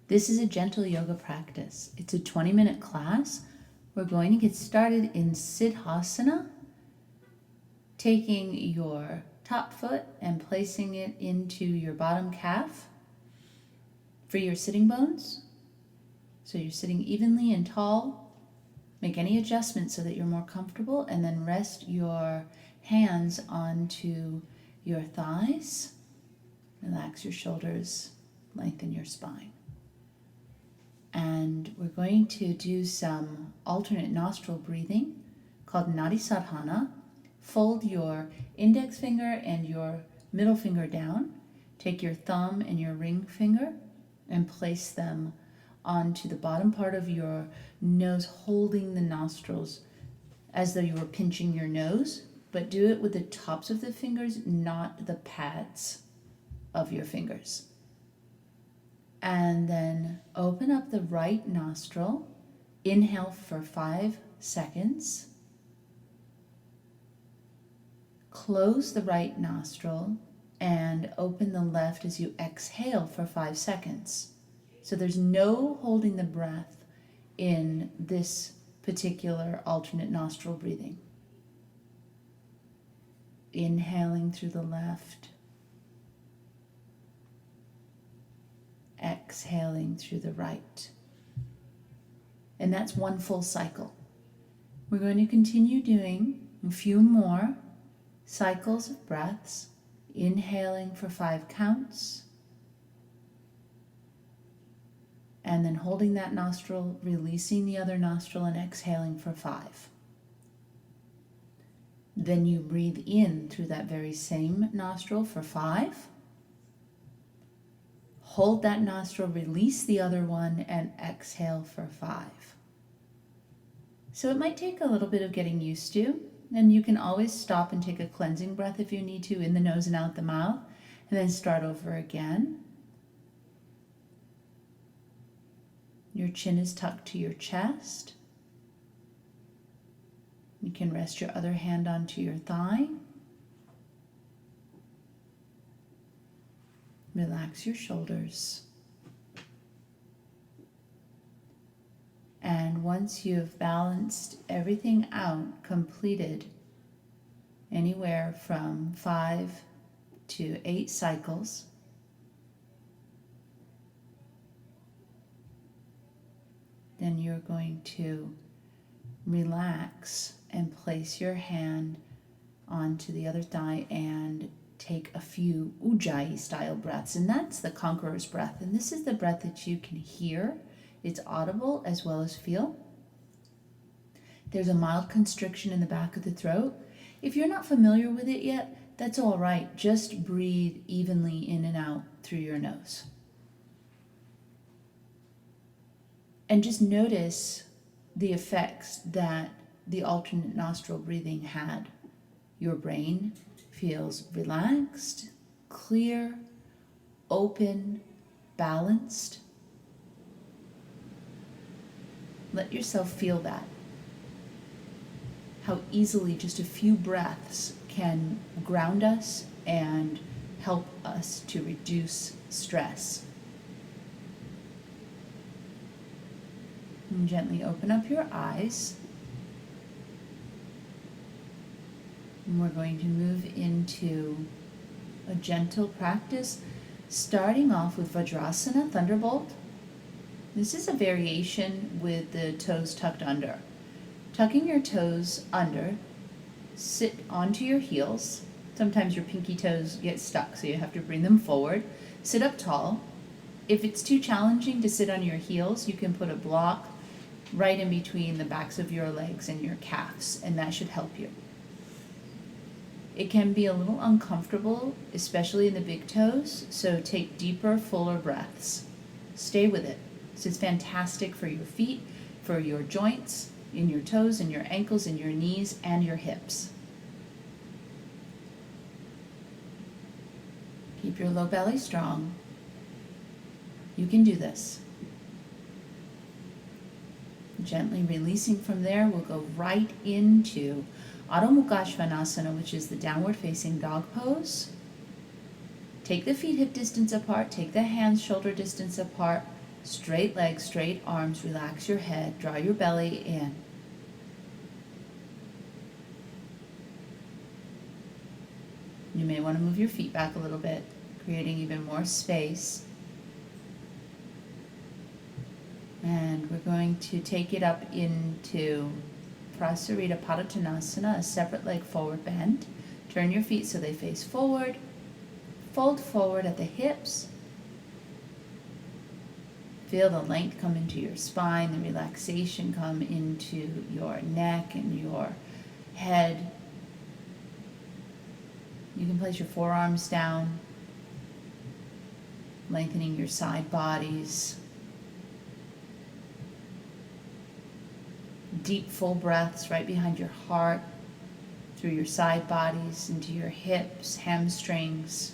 This is a gentle yoga practice. It's a 20-minute class. We're going to get started in Siddhasana, taking your top foot and placing it into your bottom calf for your sitting bones. So you're sitting evenly and tall. Make any adjustments so that you're more comfortable, and then rest your hands onto your thighs. Relax your shoulders, lengthen your spine. And we're going to do some alternate nostril breathing called Nadi Sadhana. Fold your index finger and your middle finger down. Take your thumb and your ring finger and place them onto the bottom part of your nose, holding the nostrils as though you were pinching your nose, but do it with the tops of the fingers, not the pads of your fingers. And then open up the right nostril. Inhale for 5 seconds. Close the right nostril and open the left as you exhale for 5 seconds. So there's no holding the breath in this particular alternate nostril breathing. Inhaling through the left. Exhaling through the right. And that's one full cycle. We're going to continue doing a few more cycles of breaths, inhaling for 5 counts, and then holding that nostril, releasing the other nostril, and exhaling for 5. Then you breathe in through that very same nostril for 5. Hold that nostril, release the other one, and exhale for 5. So it might take a little bit of getting used to, and you can always stop and take a cleansing breath if you need to, in the nose and out the mouth, and then start over again. Your chin is tucked to your chest. You can rest your other hand onto your thigh. Relax your shoulders. And once you've balanced everything out, completed anywhere from 5 to 8 cycles, then you're going to relax and place your hand onto the other thigh and take a few Ujjayi style breaths. And that's the conqueror's breath. And this is the breath that you can hear. It's audible as well as feel. There's a mild constriction in the back of the throat. If you're not familiar with it yet, that's all right. Just breathe evenly in and out through your nose. And just notice the effects that the alternate nostril breathing had. Your brain feels relaxed, clear, open, balanced. Let yourself feel that. How easily just a few breaths can ground us and help us to reduce stress. And gently open up your eyes. And we're going to move into a gentle practice, starting off with Vajrasana Thunderbolt. This is a variation with the toes tucked under. Tucking your toes under, sit onto your heels. Sometimes your pinky toes get stuck, so you have to bring them forward. Sit up tall. If it's too challenging to sit on your heels, you can put a block right in between the backs of your legs and your calves, and that should help you. It can be a little uncomfortable, especially in the big toes, so take deeper, fuller breaths. Stay with it. This is fantastic for your feet, for your joints, in your toes, and your ankles, and your knees, and your hips. Keep your low belly strong. You can do this. Gently releasing from there, we'll go right into Adho Mukha Svanasana, which is the downward facing dog pose. Take the feet hip distance apart, take the hands shoulder distance apart, Straight legs, straight arms, relax your head, draw your belly in. You may want to move your feet back a little bit, creating even more space. And we're going to take it up into Prasarita Padottonasana, a separate leg forward bend. Turn your feet so they face forward. Fold forward at the hips. Feel the length come into your spine, the relaxation come into your neck and your head. You can place your forearms down, lengthening your side bodies. Deep, full breaths right behind your heart, through your side bodies, into your hips, hamstrings.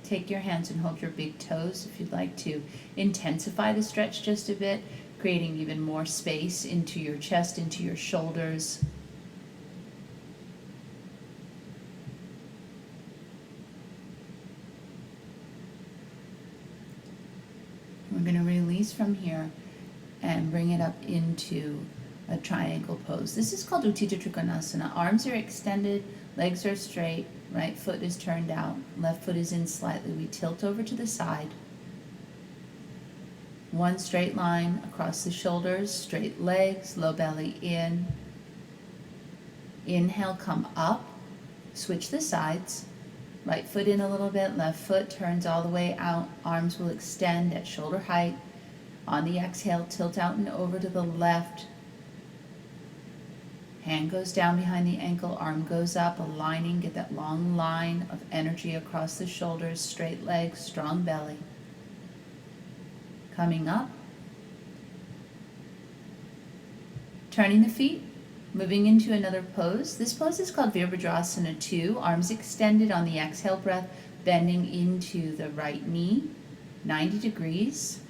Take your hands and hold your big toes if you'd like to intensify the stretch just a bit, creating even more space into your chest, into your shoulders. We're going to release from here and bring it up into a triangle pose. This is called Utthita Trikonasana. Arms are extended, legs are straight, right foot is turned out, left foot is in slightly. We tilt over to the side. One straight line across the shoulders, straight legs, low belly in. Inhale, come up, switch the sides. Right foot in a little bit, left foot turns all the way out. Arms will extend at shoulder height. On the exhale, tilt out and over to the left. Hand goes down behind the ankle, arm goes up, aligning, get that long line of energy across the shoulders, straight legs, strong belly. Coming up. Turning the feet, moving into another pose. This pose is called Virabhadrasana 2, arms extended on the exhale breath, bending into the right knee, 90 degrees.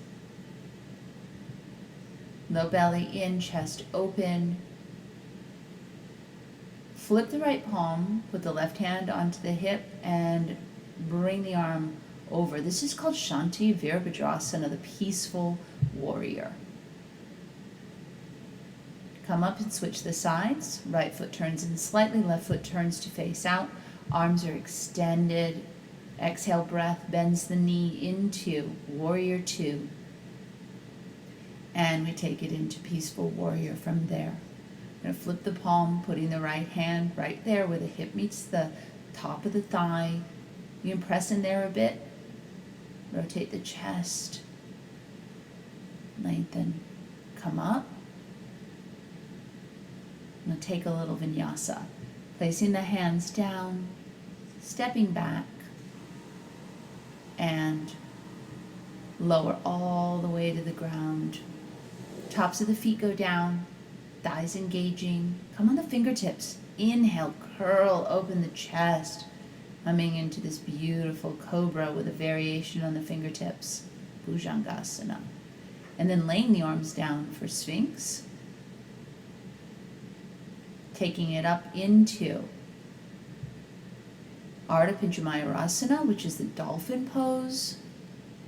Low belly in, chest open. Flip the right palm, put the left hand onto the hip, and bring the arm over. This is called Shanti Virabhadrasana, the peaceful warrior. Come up and switch the sides. Right foot turns in slightly, left foot turns to face out. Arms are extended. Exhale breath bends the knee into Warrior 2. And we take it into Peaceful Warrior from there. I'm going to flip the palm, putting the right hand right there where the hip meets the top of the thigh. You can press in there a bit. Rotate the chest. Lengthen. Come up. I'm going to take a little vinyasa. Placing the hands down, stepping back, and lower all the way to the ground. Tops of the feet go down, thighs engaging. Come on the fingertips. Inhale, curl, open the chest. Coming into this beautiful Cobra with a variation on the fingertips, Bhujangasana. And then laying the arms down for Sphinx. Taking it up into Ardha Pinchu Mayurasana, which is the Dolphin pose.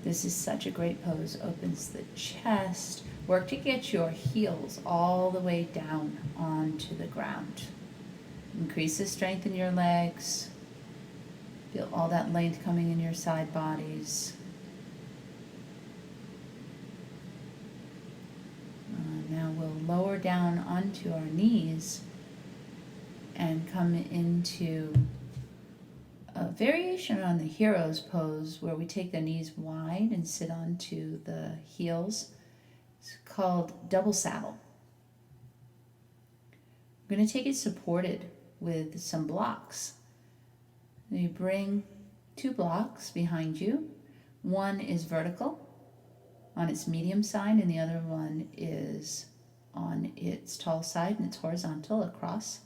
This is such a great pose. Opens the chest. Work to get your heels all the way down onto the ground. Increase the strength in your legs. Feel all that length coming in your side bodies. Now we'll lower down onto our knees and come into a variation on the hero's pose where we take the knees wide and sit onto the heels. It's called double saddle. I'm going to take it supported with some blocks. You bring 2 blocks behind you. One is vertical on its medium side and the other one is on its tall side and it's horizontal across.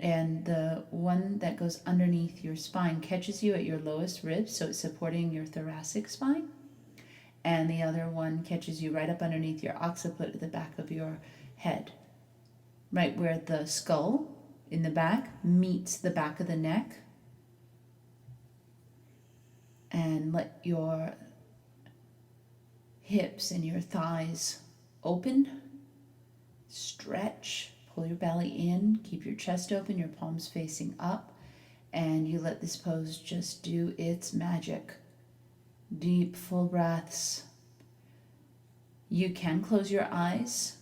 And the one that goes underneath your spine catches you at your lowest rib, so it's supporting your thoracic spine. And the other one catches you right up underneath your occiput at the back of your head, right where the skull in the back meets the back of the neck. and let your hips and your thighs open. Stretch, pull your belly in, keep your chest open, your palms facing up, and you let this pose just do its magic. Deep, full breaths. You can close your eyes,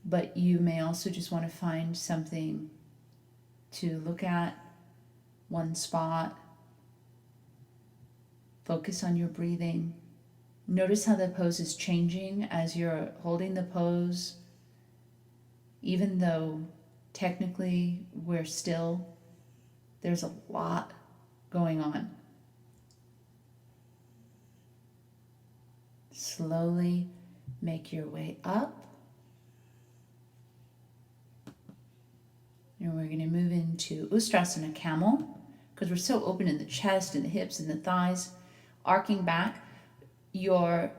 but you may also just want to find something to look at, one spot. Focus on your breathing. Notice how the pose is changing as you're holding the pose. Even though technically we're still, there's a lot going on. Slowly make your way up. And we're going to move into Ustrasana Camel, because we're so open in the chest and the hips and the thighs, arcing back. Your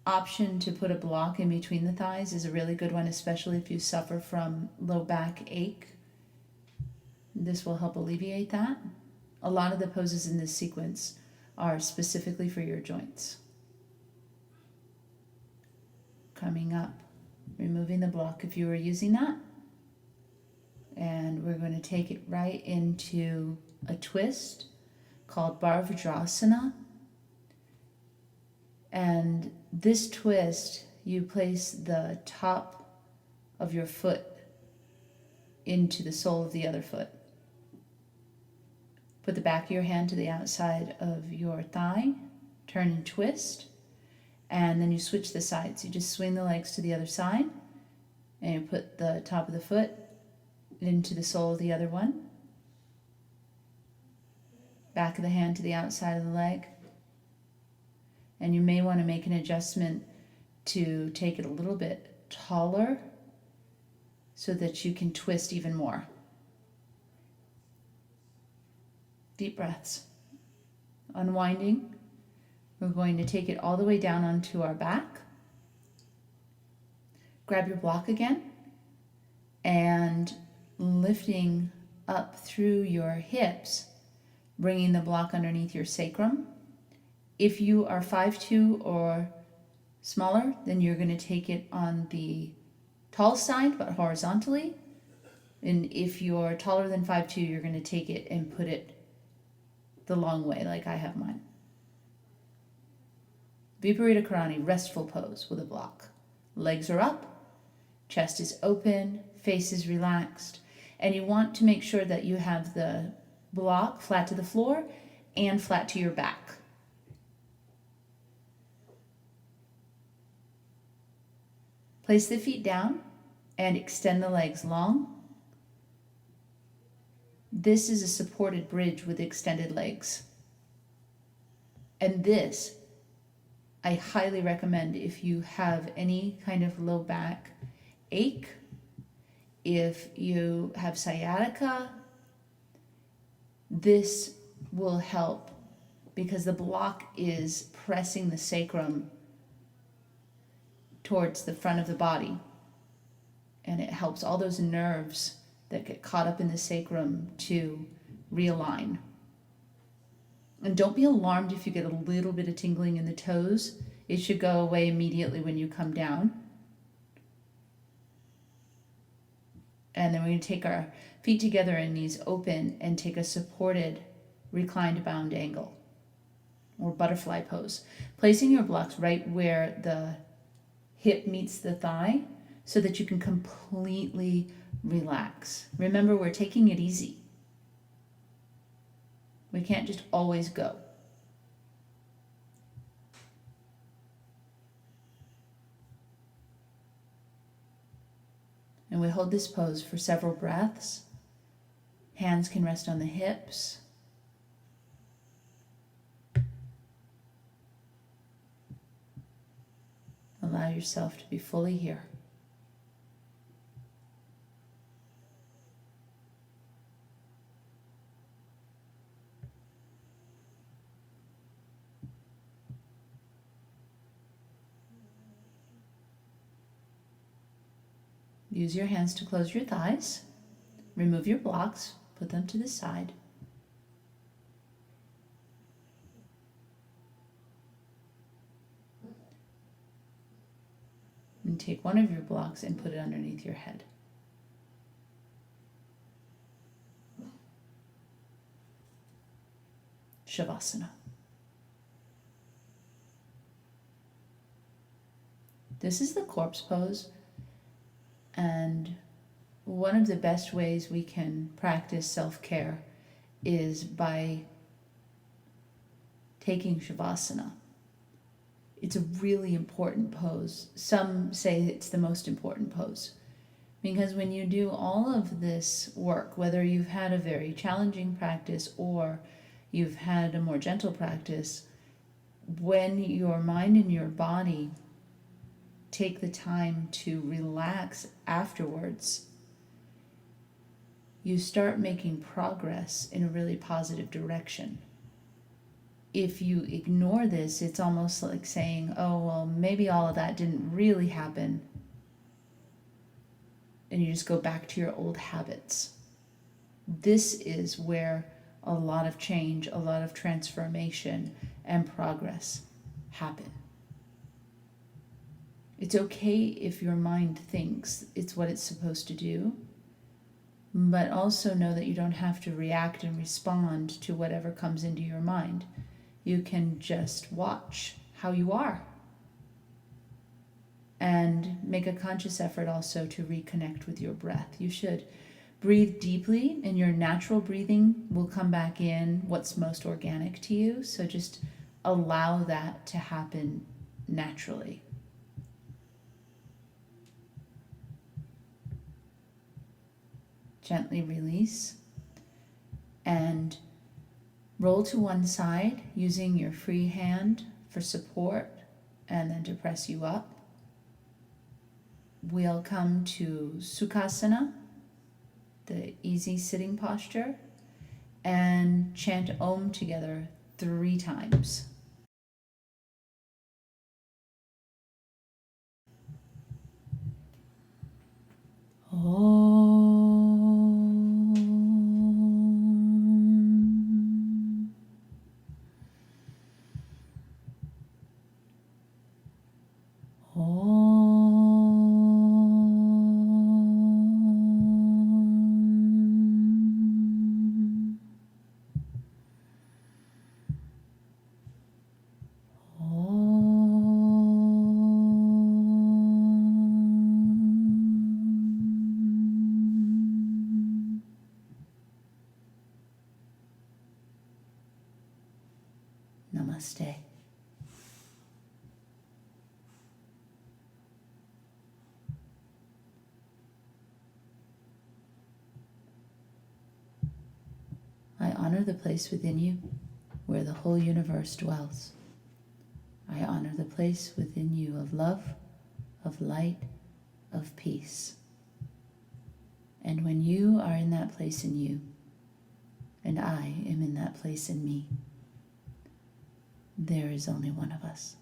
option to put a block in between the thighs is a really good one, especially if you suffer from low back ache. This will help alleviate that. A lot of the poses in this sequence are specifically for your joints. Coming up, removing the block if you were using that. And we're going to take it right into a twist called Vajrasana. And this twist, you place the top of your foot into the sole of the other foot. Put the back of your hand to the outside of your thigh, turn and twist, and then you switch the sides. You just swing the legs to the other side, and you put the top of the foot into the sole of the other one. Back of the hand to the outside of the leg. And you may want to make an adjustment to take it a little bit taller so that you can twist even more. Deep breaths. Unwinding. We're going to take it all the way down onto our back. Grab your block again and lifting up through your hips, bringing the block underneath your sacrum. If you are 5'2" or smaller, then you're going to take it on the tall side, but horizontally. And if you're taller than 5'2", you're going to take it and put it the long way, like I have mine. Viparita Karani, Restful Pose with a block. Legs are up, chest is open, face is relaxed. And you want to make sure that you have the block flat to the floor and flat to your back. Place the feet down and extend the legs long. This is a supported bridge with extended legs. And this, I highly recommend if you have any kind of low back ache, if you have sciatica, this will help because the block is pressing the sacrum towards the front of the body, and it helps all those nerves that get caught up in the sacrum to realign. And don't be alarmed if you get a little bit of tingling in the toes. It should go away immediately when you come down. And then we're going to take our feet together and knees open and take a supported reclined bound angle or butterfly pose. Placing your blocks right where the hip meets the thigh so that you can completely relax. Remember, we're taking it easy. We can't just always go. And we hold this pose for several breaths. Hands can rest on the hips. Allow yourself to be fully here. Use your hands to close your thighs. Remove your blocks, put them to the side. take one of your blocks and put it underneath your head. Shavasana. This is the corpse pose, and one of the best ways we can practice self-care is by taking Shavasana. It's a really important pose. Some say it's the most important pose, because when you do all of this work, whether you've had a very challenging practice or you've had a more gentle practice, when your mind and your body take the time to relax afterwards, you start making progress in a really positive direction. If you ignore this, it's almost like saying, oh, well, maybe all of that didn't really happen. And you just go back to your old habits. This is where a lot of change, a lot of transformation and progress happen. It's okay if your mind thinks it's what it's supposed to do, but also know that you don't have to react and respond to whatever comes into your mind. You can just watch how you are and make a conscious effort also to reconnect with your breath. You should breathe deeply, and your natural breathing will come back in what's most organic to you. So just allow that to happen naturally. Gently release and roll to one side using your free hand for support and then to press you up. We'll come to Sukhasana, the easy sitting posture, and chant Om together 3 times. Om. Namaste. I honor the place within you where the whole universe dwells. I honor the place within you of love, of light, of peace. And when you are in that place in you, and I am in that place in me, there is only one of us.